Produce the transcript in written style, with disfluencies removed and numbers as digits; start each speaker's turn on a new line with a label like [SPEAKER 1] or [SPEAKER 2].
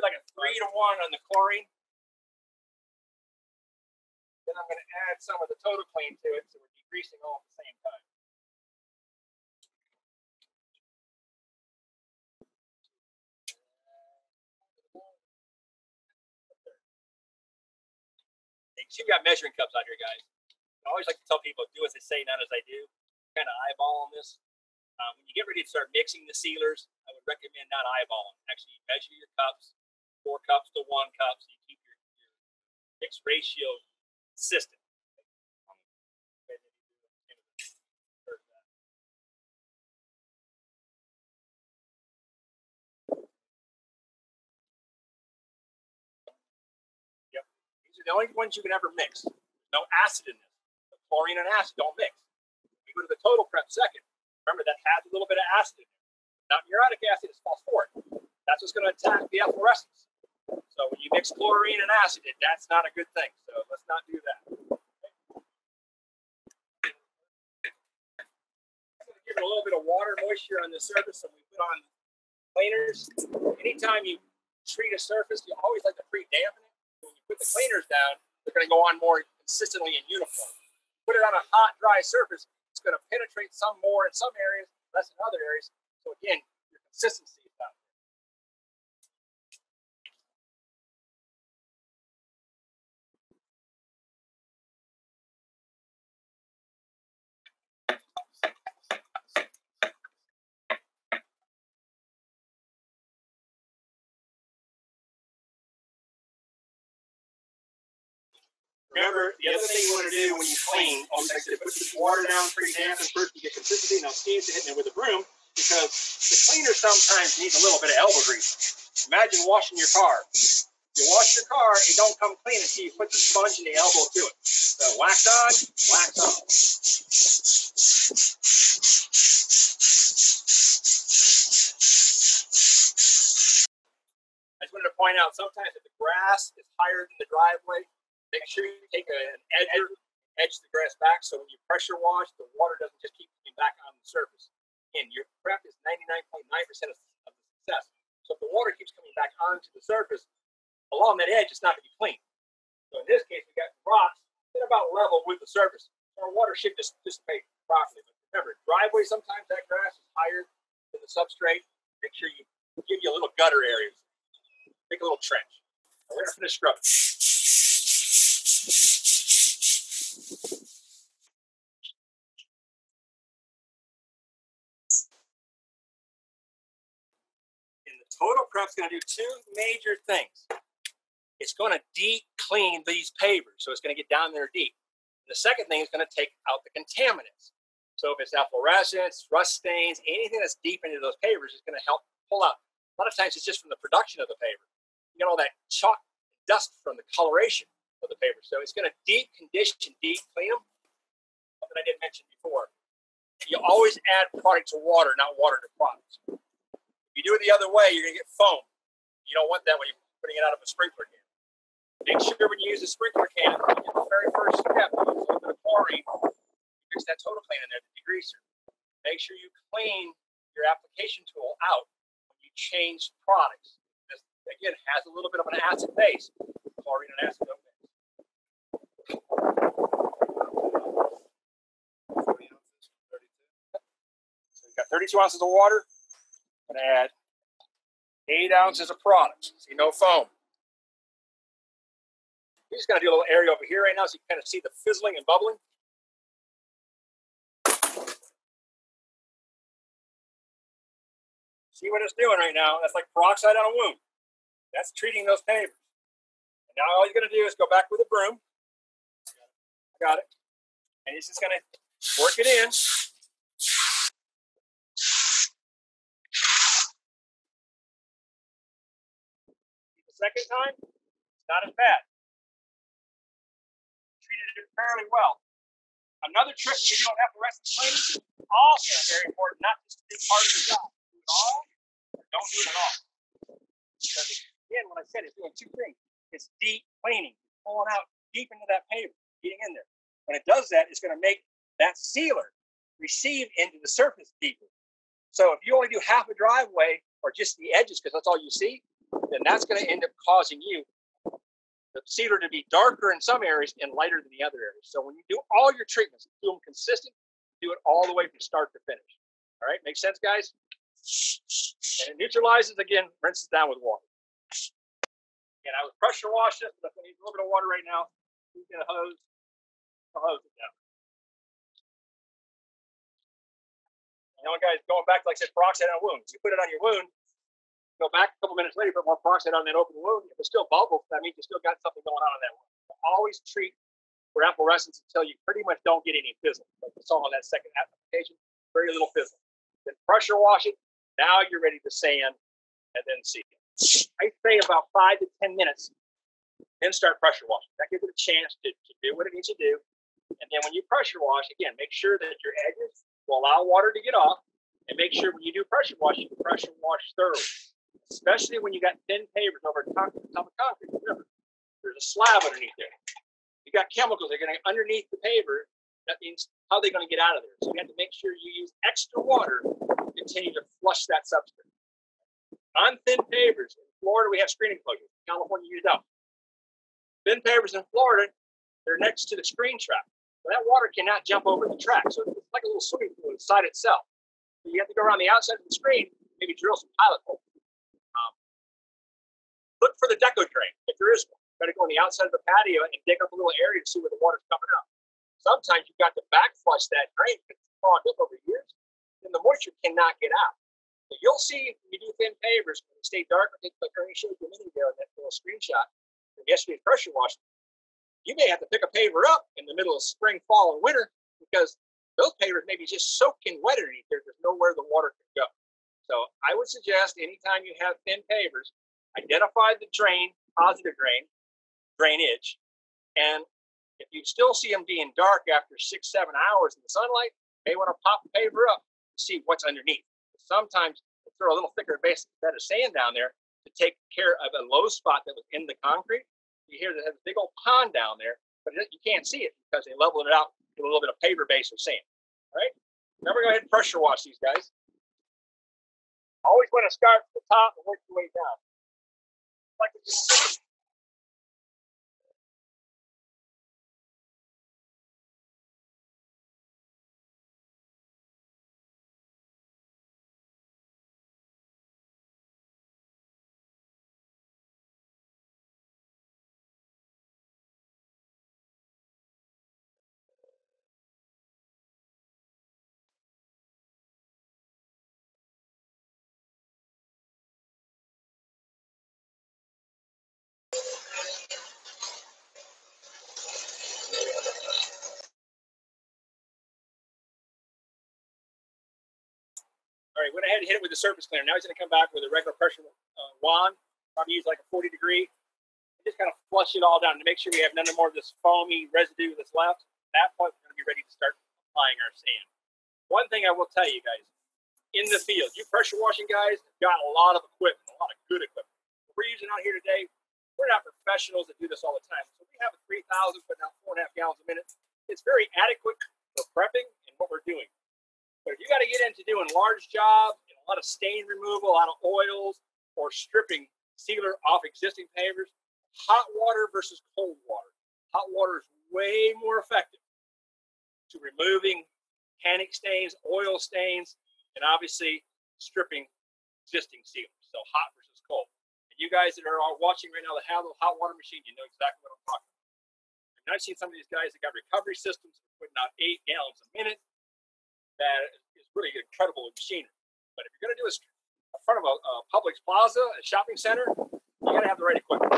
[SPEAKER 1] do like a 3-to-1 on the chlorine. Then I'm going to add some of the Total Clean to it, so we're degreasing all at the same time. So you got measuring cups out here, guys. I always like to tell people, do as I say, not as I do. Kind of eyeball on this. When you get ready to start mixing the sealers, I would recommend not eyeballing. Actually, measure your cups, 4 cups to 1 cup, so you keep your mix ratio consistent. Yep. These are the only ones you can ever mix. There's no acid in this. The chlorine and acid don't mix. We go to the Total Prep second. Remember, that has a little bit of acid in there. Not muriatic acid, it's phosphoric. That's what's going to attack the efflorescence. So when you mix chlorine and acid, that's not a good thing. So let's not do that. I'm going to give it a little bit of water moisture on the surface, and we put on cleaners. Anytime you treat a surface, you always like to pre-dampen it. When you put the cleaners down, they're going to go on more consistently and uniform. Put it on a hot, dry surface, it's going to penetrate some more in some areas, less in other areas. So again, your consistency is down. Remember, the other thing you want to do when you clean, always like to put the water down pretty dampen first to get consistency, and I'll see if you're hitting it with a broom, because the cleaner sometimes needs a little bit of elbow grease. Imagine washing your car. You wash your car, it don't come clean until you put the sponge and the elbow to it. So wax on, wax off. I just wanted to point out, sometimes if the grass is higher than the driveway, make sure you take an edger, edge the grass back, so when you pressure wash, the water doesn't just keep coming back on the surface. Again, your prep is 99.9% of the success. So if the water keeps coming back onto the surface, along that edge, it's not going to be clean. So in this case, we got rocks that are about level with the surface. So our water should just dissipate properly. But remember, driveway, sometimes that grass is higher than the substrate. Make sure you give you a little gutter area. Make a little trench. We're going to finish scrubbing. And the Total Prep's going to do 2 major things. It's going to deep clean these pavers, so it's going to get down there deep. And the second thing is going to take out the contaminants. So if it's efflorescence, rust stains, anything that's deep into those pavers is going to help pull out. A lot of times it's just from the production of the paver. You get all that chalk dust from the coloration of the paver. So it's going to deep condition, deep clean them. Something I didn't mention before. You always add product to water, not water to products. If you do it the other way, you're going to get foam. You don't want that when you're putting it out of a sprinkler can. Make sure when you use a sprinkler can, the very first step, you use a little bit of chlorine, mix that Total Clean in there, the degreaser. Make sure you clean your application tool out when you change products. This, again, has a little bit of an acid base. Chlorine and acid don't mix. So you've got 32 ounces of water. I'm going to add 8 ounces of product. See, no foam. We're just going to do a little area over here right now so you can kind of see the fizzling and bubbling. See what it's doing right now? That's like peroxide on a wound. That's treating those pavers. And now all you're going to do is go back with a broom. I got it. And it's just going to work it in. The second time, it's not as bad. Treated it fairly well. Another trick when you're doing efflorescence cleaning, also very important, not just to do part of the job. Do it all, or don't do it at all. Because again, what I said is doing 2 things. It's deep cleaning, pulling out deep into that paver, getting in there. When it does that, it's going to make that sealer receive into the surface deeper. So if you only do half a driveway or just the edges, because that's all you see, then that's going to end up causing you the sealer to be darker in some areas and lighter than the other areas. So when you do all your treatments, do them consistent, do it all the way from start to finish. All right, makes sense, guys? And it neutralizes, again, rinses down with water. And I would pressure wash it, but I'm going to use a little bit of water right now. You get a hose, I'll hose it down. You know, guys, going back, like I said, peroxide on wounds. You put it on your wound, go back a couple minutes later, put more peroxide on that open wound. If it's still bubbles, that means you still got something going on in that wound. So always treat for efflorescence until you pretty much don't get any fizzle. Like we saw on that second application, very little fizzle. Then pressure wash it. Now you're ready to sand and then seal. I say about 5 to 10 minutes, then start pressure washing. That gives it a chance to do what it needs to do. And then when you pressure wash, again, make sure that your edges will allow water to get off. And make sure when you do pressure wash, you pressure wash thoroughly. Especially when you got thin pavers over top of concrete. Remember, there's a slab underneath there. You got chemicals that are going to underneath the paver. That means how they're going to get out of there. So you have to make sure you use extra water to continue to flush that substrate. On thin pavers, in Florida, we have screening closures. In California, you don't. Thin pavers in Florida, they're next to the screen track. So that water cannot jump over the track. So it's like a little swimming pool inside itself. So you have to go around the outside of the screen, maybe drill some pilot holes. Look for the deco drain, if there is one. You've got to go on the outside of the patio and dig up a little area to see where the water's coming out. Sometimes you've got to back flush that drain because it's clogged up over years, and the moisture cannot get out. So you'll see when you do thin pavers, when they stay dark, like Ernie showed you a minute ago in that little screenshot from yesterday's pressure washing, you may have to pick a paver up in the middle of spring, fall, and winter because those pavers may be just soaking wet underneath there. There's nowhere the water can go. So I would suggest anytime you have thin pavers, identify the drain, positive drainage, and if you still see them being dark after 6-7 hours in the sunlight, you may want to pop the paver up to see what's underneath. Sometimes they throw a little thicker bed of sand down there to take care of a low spot that was in the concrete. You hear that has a big old pond down there, but you can't see it because they leveled it out with a little bit of paver base of sand. All right? Now we're going to go ahead and pressure wash these guys. Always want to start at the top and work your way down. Like this. All right, went ahead and hit it with the surface cleaner. Now he's going to come back with a regular pressure wand. Probably use like a 40 degree. And just kind of flush it all down to make sure we have none more of this foamy residue that's left. At that point, we're going to be ready to start applying our sand. One thing I will tell you guys, in the field, you pressure washing guys have got a lot of equipment, a lot of good equipment. What we're using out here today, we're not professionals that do this all the time. So we have a 3,000, putting out 4.5 gallons a minute. It's very adequate for prepping and what we're doing. But if you got to get into doing large jobs, and a lot of stain removal, a lot of oils, or stripping sealer off existing pavers, hot water versus cold water. Hot water is way more effective to removing tannic stains, oil stains, and obviously stripping existing sealers. So hot versus cold. And you guys that are watching right now that have a hot water machine, you know exactly what I'm talking about. And I've seen some of these guys that got recovery systems putting out 8 gallons a minute. That is really incredible machinery. But if you're going to do this in front of a Publix plaza, a shopping center, you got to have the right equipment.